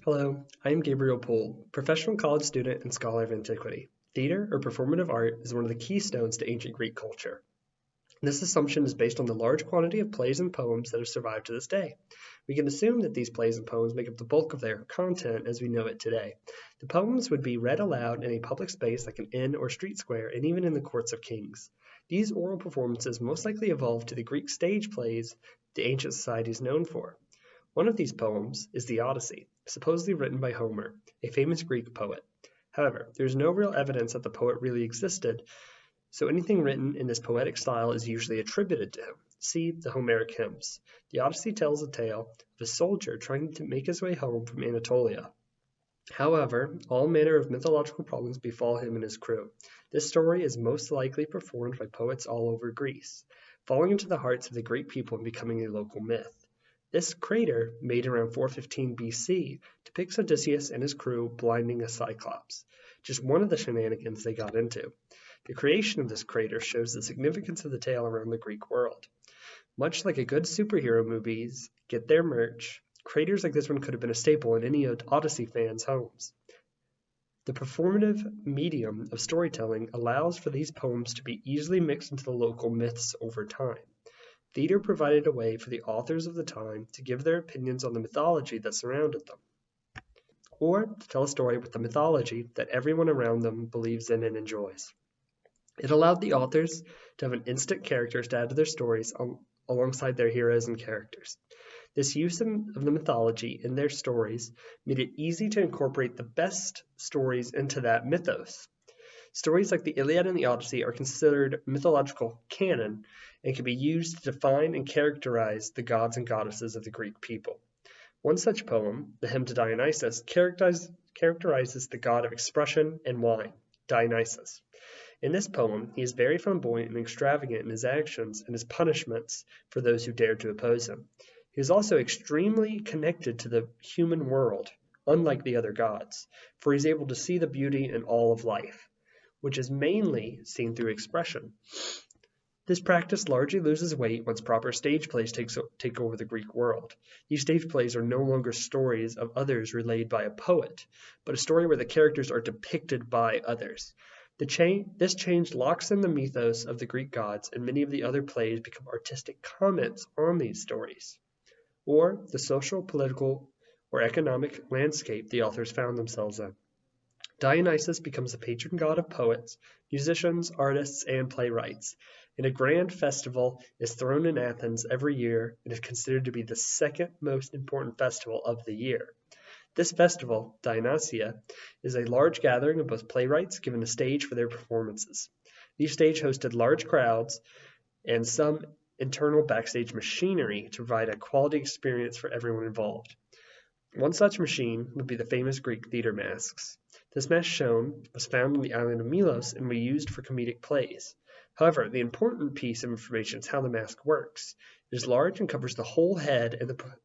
Hello, I am Gabriel Poole, professional college student and scholar of antiquity. Theater, or performative art, is one of the keystones to ancient Greek culture. This assumption is based on the large quantity of plays and poems that have survived to this day. We can assume that these plays and poems make up the bulk of their content as we know it today. The poems would be read aloud in a public space like an inn or street square, and even in the courts of kings. These oral performances most likely evolved to the Greek stage plays the ancient society is known for. One of these poems is the Odyssey, supposedly written by Homer, a famous Greek poet. However, there is no real evidence that the poet really existed, so anything written in this poetic style is usually attributed to him. See the Homeric hymns. The Odyssey tells a tale of a soldier trying to make his way home from Anatolia. However, all manner of mythological problems befall him and his crew. This story is most likely performed by poets all over Greece, falling into the hearts of the Greek people and becoming a local myth. This crater, made around 415 BC, depicts Odysseus and his crew blinding a cyclops, just one of the shenanigans they got into. The creation of this crater shows the significance of the tale around the Greek world. Much like a good superhero movies get their merch, craters like this one could have been a staple in any Odyssey fans' homes. The performative medium of storytelling allows for these poems to be easily mixed into the local myths over time. Theater provided a way for the authors of the time to give their opinions on the mythology that surrounded them, or to tell a story with the mythology that everyone around them believes in and enjoys. It allowed the authors to have an instant character to add to their stories alongside their heroes and characters. This use of the mythology in their stories made it easy to incorporate the best stories into that mythos. Stories like the Iliad and the Odyssey are considered mythological canon and can be used to define and characterize the gods and goddesses of the Greek people. One such poem, the Hymn to Dionysus, characterizes the god of expression and wine, Dionysus. In this poem, he is very flamboyant and extravagant in his actions and his punishments for those who dared to oppose him. He is also extremely connected to the human world, unlike the other gods, for he is able to see the beauty in all of life, which is mainly seen through expression. This practice largely loses weight once proper stage plays take over the Greek world. These stage plays are no longer stories of others relayed by a poet, but a story where the characters are depicted by others. This change locks in the mythos of the Greek gods, and many of the other plays become artistic comments on these stories, or the social, political, or economic landscape the authors found themselves in. Dionysus becomes the patron god of poets, musicians, artists, and playwrights, and a grand festival is thrown in Athens every year and is considered to be the second most important festival of the year. This festival, Dionysia, is a large gathering of both playwrights given a stage for their performances. These stage hosted large crowds and some internal backstage machinery to provide a quality experience for everyone involved. One such machine would be the famous Greek theater masks. This mask shown was found on the island of Milos and was used for comedic plays. However, the important piece of information is how the mask works. It is large and covers the whole head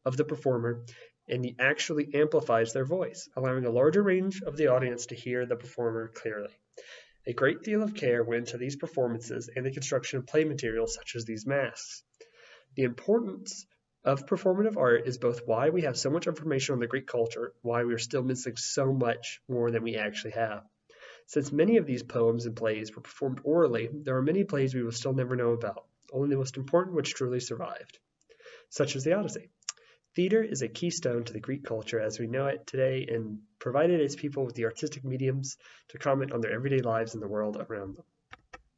of the performer, and it actually amplifies their voice, allowing a larger range of the audience to hear the performer clearly. A great deal of care went into these performances and the construction of play materials such as these masks. The importance of performative art is both why we have so much information on the Greek culture, why we are still missing so much more than we actually have. Since many of these poems and plays were performed orally, there are many plays we will still never know about, only the most important which truly survived, such as the Odyssey. Theater is a keystone to the Greek culture as we know it today and provided its people with the artistic mediums to comment on their everyday lives and the world around them.